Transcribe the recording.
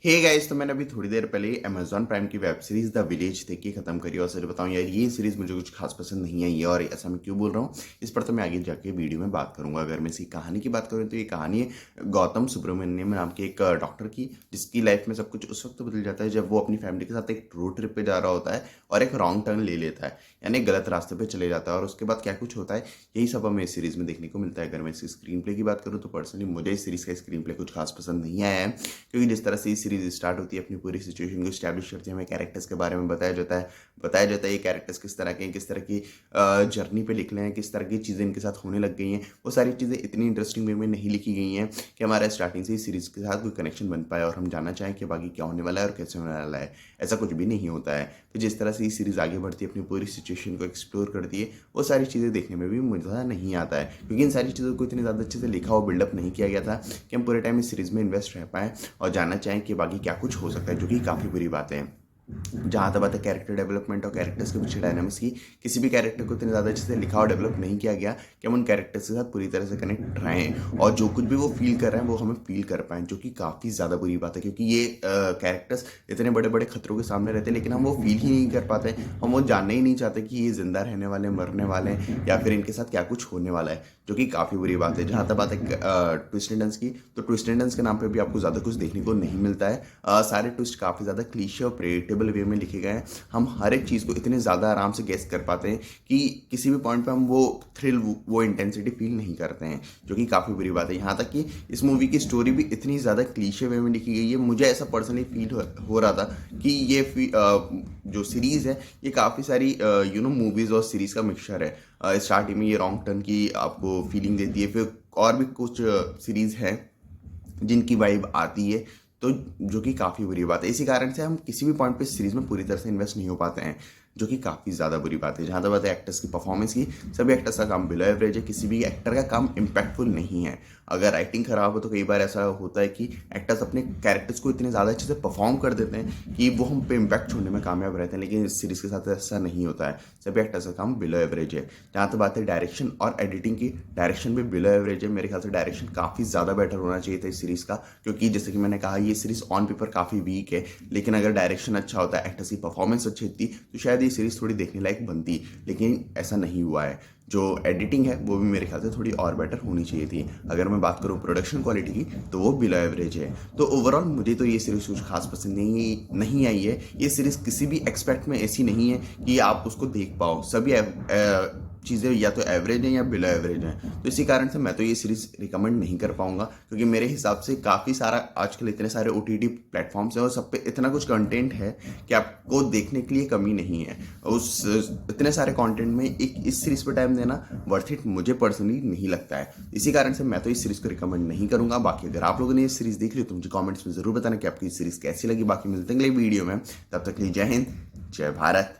Hey guys, तो मैंने अभी थोड़ी देर पहले अमेजॉन प्राइम की वेब सीरीज द विलेज देखी खत्म करी और सच बताऊं यार, ये सीरीज मुझे कुछ खास पसंद नहीं आई है। और ऐसा मैं क्यों बोल रहा हूँ इस पर तो मैं आगे जाके वीडियो में बात करूंगा। अगर मैं इसकी कहानी की बात करूँ तो ये कहानी है गौतम सुब्रमण्यम नाम के एक डॉक्टर की, जिसकी लाइफ में सब कुछ उस वक्त बदल जाता है जब वो अपनी फैमिली के साथ एक रोड ट्रिप पे जा रहा होता है और एक रॉन्ग टर्न ले लेता है, यानी गलत रास्ते पे चले जाता है। और उसके बाद क्या कुछ होता है, यही सब हमें इस सीरीज में देखने को मिलता है। अगर मैं इसकी स्क्रीन प्ले की बात करूँ तो पर्सनली मुझे इस सीरीज का स्क्रीन प्ले कुछ खास पसंद नहीं आया है, क्योंकि जिस तरह से ये सीरीज स्टार्ट होती है अपनी पूरी सिचुएशन को स्टैब्लिश करती है, हमें कैरेक्टर्स के बारे में बताया जाता है ये कैरेक्टर्स किस तरह के हैं, किस तरह की जर्नी पे निकले हैं, किस तरह की चीज़ें इनके साथ होने लग गई हैं। वो सारी चीज़ें इतनी इंटरेस्टिंग वे में नहीं लिखी गई हैं कि हमारा स्टार्टिंग से ही सीरीज के साथ कोई कनेक्शन बन पाए और हम जानना चाहें कि बाकी क्या होने वाला है और कैसे होने वाला है। ऐसा कुछ भी नहीं होता है। तो जिस तरह से ये सीरीज आगे बढ़ती है, अपनी पूरी सिचुएशन को एक्सप्लोर करती है, वो सारी चीज़ें देखने में भी मज़ा नहीं आता है, क्योंकि इन सारी चीज़ों को इतनी ज़्यादा अच्छे से लिखा और बिल्डअप नहीं किया गया था कि हम पूरे टाइम इस सीरीज़ में इन्वेस्ट रह पाएँ और जानना चाहें कि बाकी क्या कुछ हो सकता है, जो कि काफ़ी बुरी बात है। जहाँ तक बात है कैरेक्टर डेवलपमेंट और कैरेक्टर्स के पीछे डायनामिक्स की, किसी भी कैरेक्टर को इतने ज़्यादा अच्छे से लिखा और डेवलप नहीं किया गया कि हम उन कैरेक्टर्स के साथ पूरी तरह से कनेक्ट रहें और जो कुछ भी वो फील कर रहे हैं वो हमें फील कर पाएँ, जो कि काफ़ी ज़्यादा बुरी बात है। क्योंकि ये कैरेक्टर्स इतने बड़े बड़े खतरों के सामने रहते हैं, लेकिन हम वो फील ही नहीं कर पाते। हम वो जानना ही नहीं चाहते कि ये जिंदा रहने वाले, मरने वाले हैं, या फिर इनके साथ क्या कुछ होने वाला है, जो कि काफ़ी बुरी बात है। जहाँ तक बात है ट्विस्ट एंड टर्न्स की, तो ट्विस्ट एंड टर्न्स के नाम पे भी आपको ज़्यादा कुछ देखने को नहीं मिलता है। सारे ट्विस्ट काफ़ी ज़्यादा क्लीशे और प्रेडिक्टेबल वे में लिखे गए हैं। हम हर एक चीज़ को इतने ज़्यादा आराम से गेस कर पाते हैं कि किसी भी पॉइंट पे हम वो थ्रिल, वो इंटेंसिटी फील नहीं करते हैं, जो कि काफ़ी बुरी बात है। यहाँ तक कि इस मूवी की स्टोरी भी इतनी ज़्यादा क्लीशे वे में लिखी गई है। मुझे ऐसा पर्सनली फील हो रहा था कि ये जो सीरीज़ है ये काफ़ी सारी मूवीज़ और सीरीज़ का मिक्सचर है। स्टार्टिंग में ये रॉन्ग टर्न की आपको फीलिंग देती है, फिर और भी कुछ सीरीज़ हैं जिनकी वाइब आती है, तो जो कि काफ़ी बुरी बात है। इसी कारण से हम किसी भी पॉइंट पे सीरीज़ में पूरी तरह से इन्वेस्ट नहीं हो पाते हैं, जो कि काफ़ी ज़्यादा बुरी बात है। जहाँ तक बात है एक्टर्स की परफॉर्मेंस की, सभी एक्टर्स का काम बिलो एवरेज है। किसी भी एक्टर का काम इम्पैक्टफुल नहीं है। अगर राइटिंग खराब हो तो कई बार ऐसा होता है कि एक्टर्स अपने कैरेक्टर्स को इतने ज़्यादा अच्छे से परफॉर्म कर देते हैं कि वो हम पे इम्पैक्ट छोड़ने में कामयाब रहते हैं, लेकिन इस सीरीज़ के साथ ऐसा नहीं होता है। सभी एक्टर्स का काम बिलो एवरेज है। जहाँ तक बात है डायरेक्शन और एडिटिंग की, डायरेक्शन भी बिलो एवरेज है। मेरे ख्याल से डायरेक्शन काफ़ी ज़्यादा बेटर होना चाहिए था इस सीरीज़ का, क्योंकि जैसे कि मैंने कहा ये सीरीज़ ऑन पेपर काफ़ी वीक है, लेकिन अगर डायरेक्शन अच्छा होता, एक्टर्स की परफॉर्मेंस अच्छी होती, तो शायद ये सीरीज़ थोड़ी देखने लायक बनती, लेकिन ऐसा नहीं हुआ है। जो एडिटिंग है वो भी मेरे ख्याल से थोड़ी और बेटर होनी चाहिए थी। अगर मैं बात करूँ प्रोडक्शन क्वालिटी की, तो वो बिलो एवरेज है। तो ओवरऑल मुझे तो ये सीरीज़ कुछ खास पसंद नहीं आई है। ये सीरीज़ किसी भी एक्सपेक्ट में ऐसी नहीं है कि आप उसको देख पाओ। सभी चीज़ें या तो एवरेज हैं या बिलो एवरेज हैं। तो इसी कारण से मैं तो ये सीरीज़ रिकमेंड नहीं कर पाऊंगा, क्योंकि मेरे हिसाब से काफ़ी सारा आजकल इतने सारे OTT प्लेटफॉर्म्स हैं और सब पे इतना कुछ कंटेंट है कि आपको देखने के लिए कमी नहीं है। उस इतने सारे कंटेंट में एक इस सीरीज़ पर टाइम देना वर्थ इट मुझे पर्सनली नहीं लगता है। इसी कारण से मैं तो इस सीरीज़ को रिकमेंड नहीं करूंगा। बाकी अगर आप लोगों ने ये सीरीज़ देख ली तो मुझे कॉमेंट्स में ज़रूर बताना कि आपको ये सीरीज़ कैसी लगी। बाकी मिलते हैं अगले वीडियो में, तब तक के लिए जय हिंद, जय भारत।